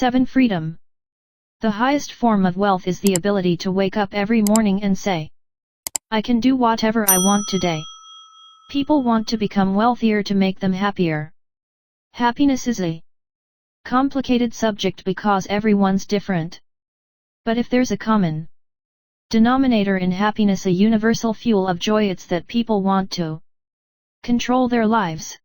7. Freedom. The highest form of wealth is the ability to wake up every morning and say, I can do whatever I want today. People want to become wealthier to make them happier. Happiness is a complicated subject because everyone's different. But if there's a common denominator in happiness, a universal fuel of joy, it's that people want to control their lives.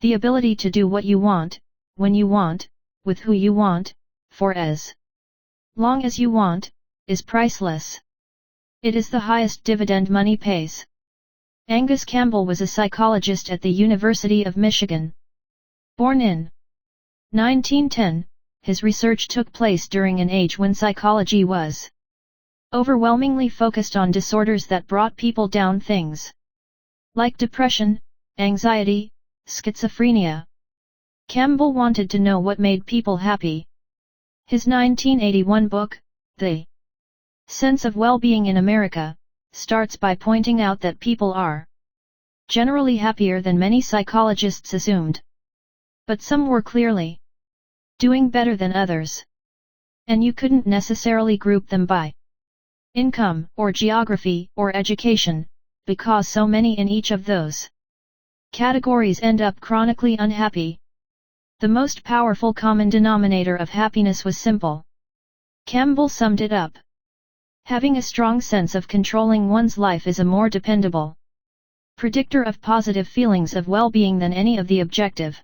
The ability to do what you want, when you want, with who you want, for as long as you want, is priceless. It is the highest dividend money pays. Angus Campbell was a psychologist at the University of Michigan. Born in 1910, his research took place during an age when psychology was overwhelmingly focused on disorders that brought people down, things like depression, anxiety, schizophrenia. Campbell wanted to know what made people happy. His 1981 book, The Sense of Well-Being in America, starts by pointing out that people are generally happier than many psychologists assumed. But some were clearly doing better than others. And you couldn't necessarily group them by income, or geography, or education, because so many in each of those categories end up chronically unhappy. The most powerful common denominator of happiness was simple. Campbell summed it up. Having a strong sense of controlling one's life is a more dependable predictor of positive feelings of well-being than any of the objective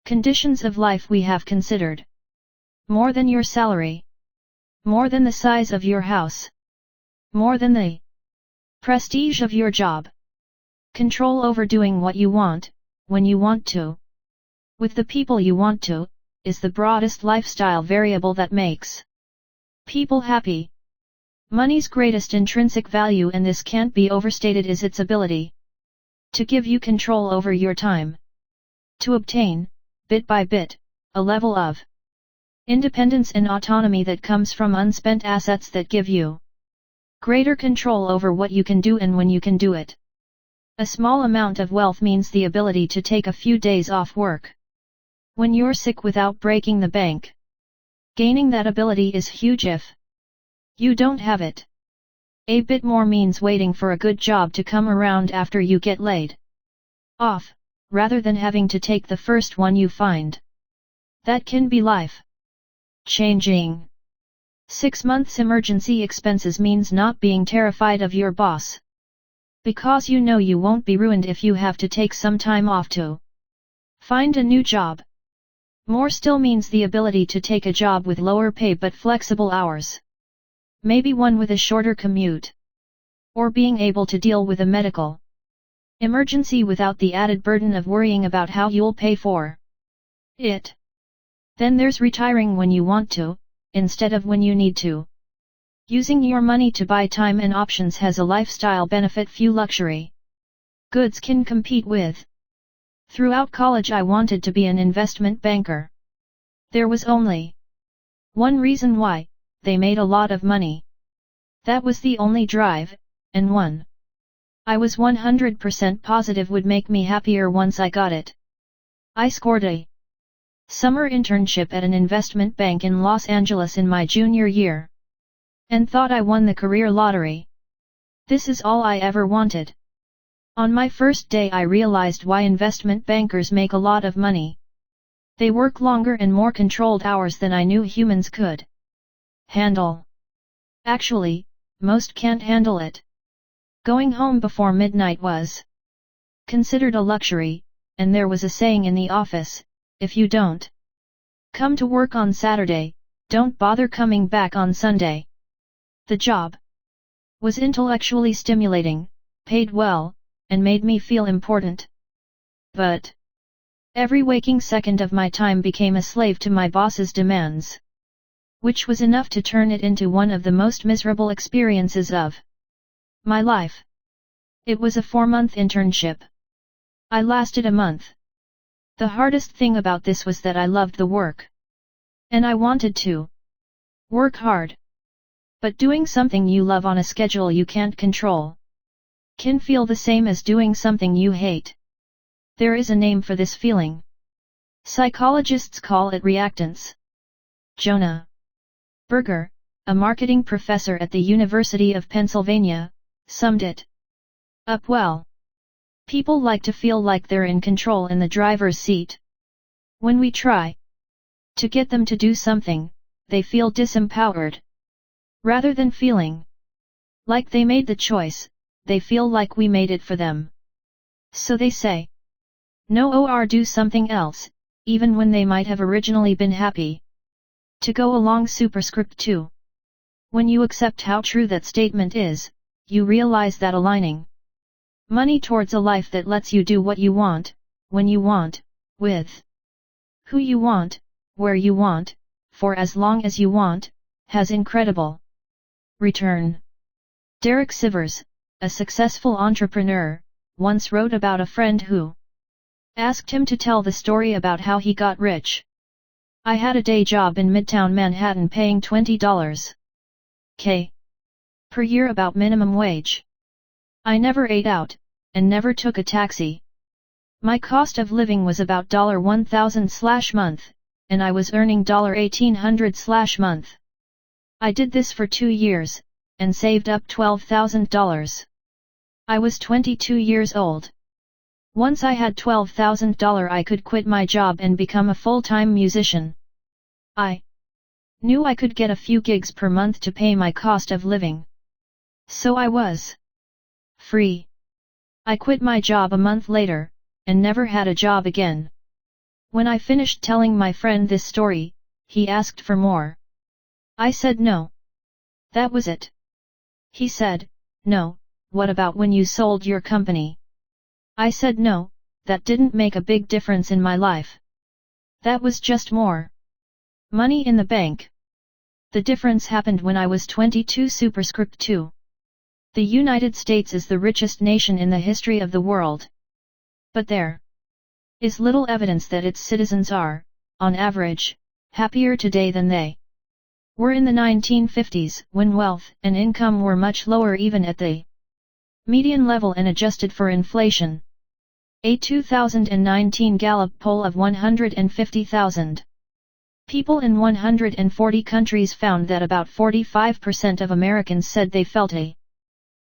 conditions of life we have considered. More than your salary. More than the size of your house. More than the prestige of your job. Control over doing what you want, when you want to, with the people you want to, is the broadest lifestyle variable that makes people happy. Money's greatest intrinsic value, and this can't be overstated, is its ability to give you control over your time. To obtain, bit by bit, a level of independence and autonomy that comes from unspent assets that give you greater control over what you can do and when you can do it. A small amount of wealth means the ability to take a few days off work when you're sick without breaking the bank. Gaining that ability is huge if you don't have it. A bit more means waiting for a good job to come around after you get laid off, rather than having to take the first one you find. That can be life-changing. 6 months emergency expenses means not being terrified of your boss, because you know you won't be ruined if you have to take some time off to find a new job. More still means the ability to take a job with lower pay but flexible hours. Maybe one with a shorter commute. Or being able to deal with a medical emergency without the added burden of worrying about how you'll pay for it. Then there's retiring when you want to, instead of when you need to. Using your money to buy time and options has a lifestyle benefit few luxury goods can compete with. Throughout college I wanted to be an investment banker. There was only one reason why: they made a lot of money. That was the only drive, and one I was 100% positive would make me happier once I got it. I scored a summer internship at an investment bank in Los Angeles in my junior year, and thought I won the career lottery. This is all I ever wanted. On my first day I realized why investment bankers make a lot of money. They work longer and more controlled hours than I knew humans could handle. Actually, most can't handle it. Going home before midnight was considered a luxury, and there was a saying in the office: if you don't come to work on Saturday, don't bother coming back on Sunday. The job was intellectually stimulating, paid well, and made me feel important. But every waking second of my time became a slave to my boss's demands, which was enough to turn it into one of the most miserable experiences of my life. It was a 4-month internship. I lasted a month. The hardest thing about this was that I loved the work. And I wanted to work hard. But doing something you love on a schedule you can't control can feel the same as doing something you hate. There is a name for this feeling. Psychologists call it reactance. Jonah Berger, a marketing professor at the University of Pennsylvania, summed it up well. People like to feel like they're in control in the driver's seat. When we try to get them to do something, they feel disempowered. Rather than feeling like they made the choice, they feel like we made it for them. So they say no or do something else, even when they might have originally been happy. To go along superscript 2. When you accept how true that statement is, you realize that aligning money towards a life that lets you do what you want, when you want, with who you want, where you want, for as long as you want, has incredible return. Derek Sivers, a successful entrepreneur, once wrote about a friend who asked him to tell the story about how he got rich. I had a day job in Midtown Manhattan paying $20,000 per year, about minimum wage. I never ate out, and never took a taxi. My cost of living was about $1,000/month, and I was earning $1,800/month. I did this for 2 years, and saved up $12,000. I was 22 years old. Once I had $12,000, I could quit my job and become a full-time musician. I knew I could get a few gigs per month to pay my cost of living. So I was free. I quit my job a month later, and never had a job again. When I finished telling my friend this story, he asked for more. I said no. That was it. He said, no, what about when you sold your company? I said no, that didn't make a big difference in my life. That was just more money in the bank. The difference happened when I was 22 superscript 2. The United States is the richest nation in the history of the world. But there is little evidence that its citizens are, on average, happier today than they were in the 1950s, when wealth and income were much lower even at the median level and adjusted for inflation. A 2019 Gallup poll of 150,000 people in 140 countries found that about 45% of Americans said they felt a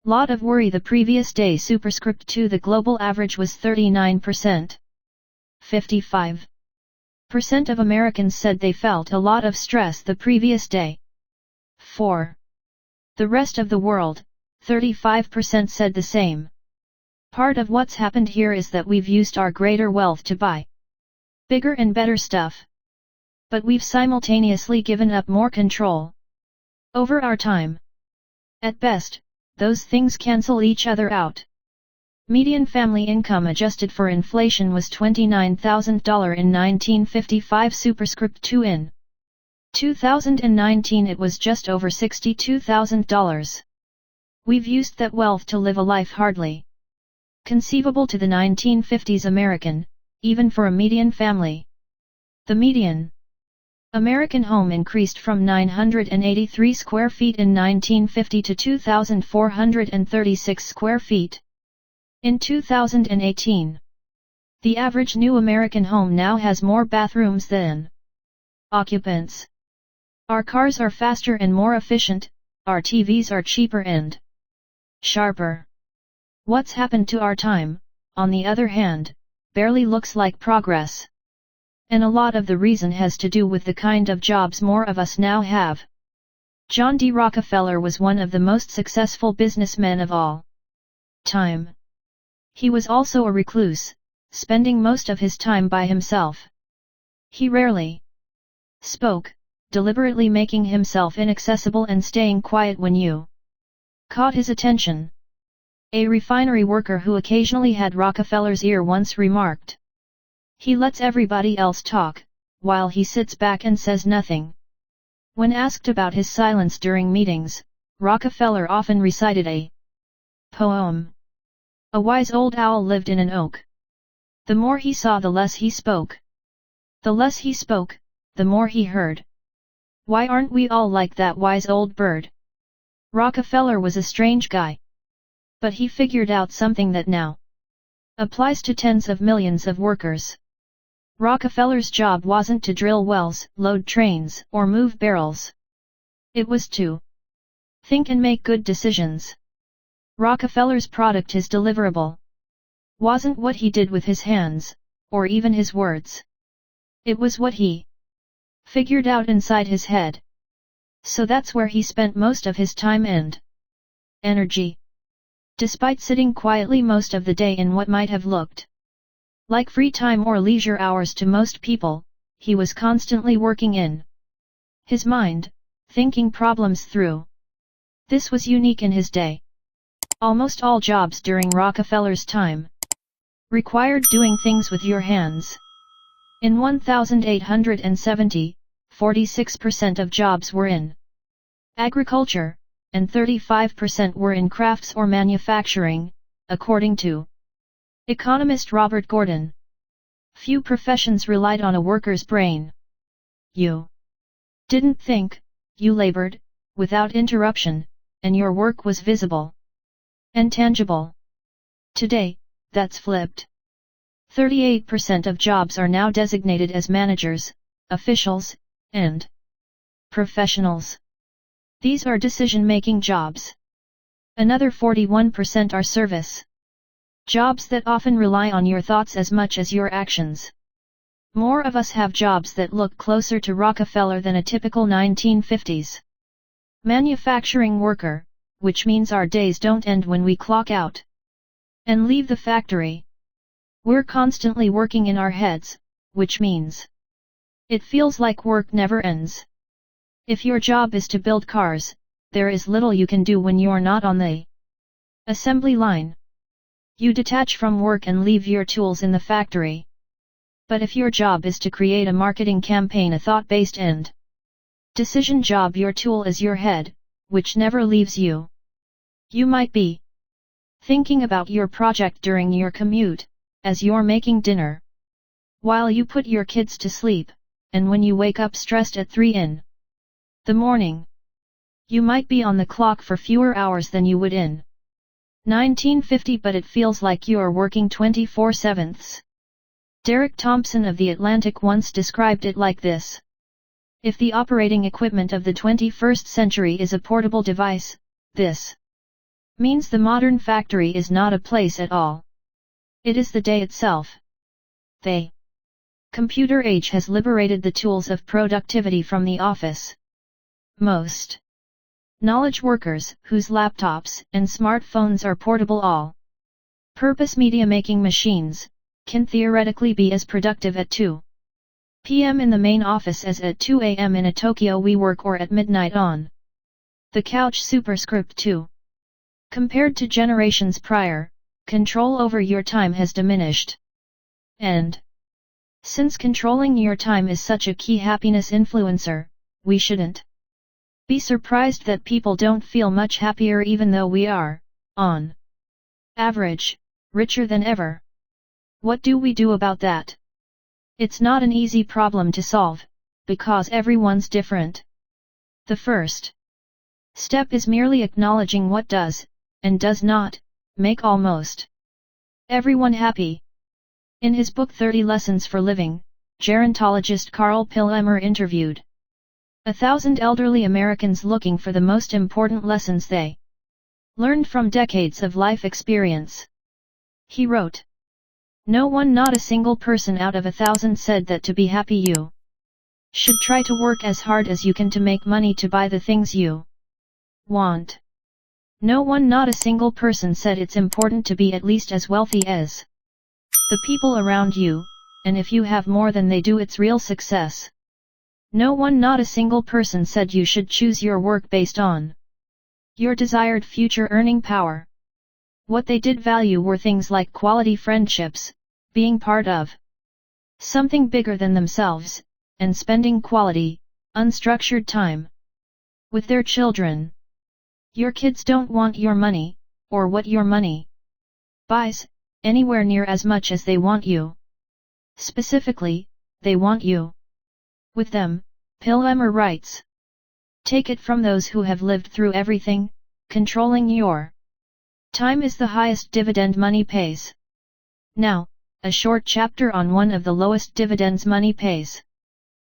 lot of worry the previous day. Superscript 2. The global average was 39%. 55% of Americans said they felt a lot of stress the previous day. 4. The rest of the world, 35% said the same. Part of what's happened here is that we've used our greater wealth to buy bigger and better stuff. But we've simultaneously given up more control over our time. At best, those things cancel each other out. Median family income adjusted for inflation was $29,000 in 1955. Superscript 2. In 2019 it was just over $62,000. We've used that wealth to live a life hardly conceivable to the 1950s American, even for a median family. The median American home increased from 983 square feet in 1950 to 2,436 square feet in 2018. The average new American home now has more bathrooms than occupants. Our cars are faster and more efficient, our TVs are cheaper and sharper. What's happened to our time, on the other hand, barely looks like progress. And a lot of the reason has to do with the kind of jobs more of us now have. John D. Rockefeller was one of the most successful businessmen of all time. He was also a recluse, spending most of his time by himself. He rarely spoke, deliberately making himself inaccessible and staying quiet when you caught his attention. A refinery worker who occasionally had Rockefeller's ear once remarked, "He lets everybody else talk, while he sits back and says nothing." When asked about his silence during meetings, Rockefeller often recited a poem. A wise old owl lived in an oak. The more he saw, the less he spoke. The less he spoke, the more he heard. Why aren't we all like that wise old bird? Rockefeller was a strange guy. But he figured out something that now applies to tens of millions of workers. Rockefeller's job wasn't to drill wells, load trains, or move barrels. It was to think and make good decisions. Rockefeller's product, his deliverable, wasn't what he did with his hands, or even his words. It was what he figured out inside his head. So that's where he spent most of his time and energy. Despite sitting quietly most of the day in what might have looked like free time or leisure hours to most people, he was constantly working in his mind, thinking problems through. This was unique in his day. Almost all jobs during Rockefeller's time required doing things with your hands. In 1870, 46% of jobs were in agriculture, and 35% were in crafts or manufacturing, according to economist Robert Gordon. Few professions relied on a worker's brain. You didn't think, you labored, without interruption, and your work was visible and tangible. Today, that's flipped. 38% of jobs are now designated as managers, officials, and professionals. These are decision-making jobs. Another 41% are service jobs that often rely on your thoughts as much as your actions. More of us have jobs that look closer to Rockefeller than a typical 1950s manufacturing worker, which means our days don't end when we clock out and leave the factory. We're constantly working in our heads, which means it feels like work never ends. If your job is to build cars, there is little you can do when you're not on the assembly line. You detach from work and leave your tools in the factory. But if your job is to create a marketing campaign, a thought-based and decision job, your tool is your head, which never leaves you. You might be thinking about your project during your commute, as you're making dinner, while you put your kids to sleep, and when you wake up stressed at 3 in the morning. You might be on the clock for fewer hours than you would in 1950, but it feels like you're working 24/7. Derek Thompson of The Atlantic once described it like this: if the operating equipment of the 21st century is a portable device, this means the modern factory is not a place at all. It is the day itself. The computer age has liberated the tools of productivity from the office. Most knowledge workers, whose laptops and smartphones are portable all-purpose media-making machines, can theoretically be as productive at 2 p.m. in the main office as at 2 a.m. in a Tokyo WeWork or at midnight on the couch. Superscript 2. Compared to generations prior, control over your time has diminished. And since controlling your time is such a key happiness influencer, we shouldn't be surprised that people don't feel much happier, even though we are, on average, richer than ever. What do we do about that? It's not an easy problem to solve, because everyone's different. The first step is merely acknowledging what does, and does not, make almost everyone happy. In his book 30 Lessons for Living, gerontologist Carl Pillemer interviewed 1,000 elderly Americans looking for the most important lessons they learned from decades of life experience. He wrote, "No one, not a single person out of 1,000 said that to be happy you should try to work as hard as you can to make money to buy the things you want. No one, not a single person said it's important to be at least as wealthy as the people around you, and if you have more than they do, it's real success. No one, not a single person said you should choose your work based on your desired future earning power. What they did value were things like quality friendships, being part of something bigger than themselves, and spending quality, unstructured time with their children. Your kids don't want your money, or what your money buys, anywhere near as much as they want you. Specifically, they want you with them," Pillemer writes. Take it from those who have lived through everything, controlling your time is the highest dividend money pays. Now, a short chapter on one of the lowest dividends money pays.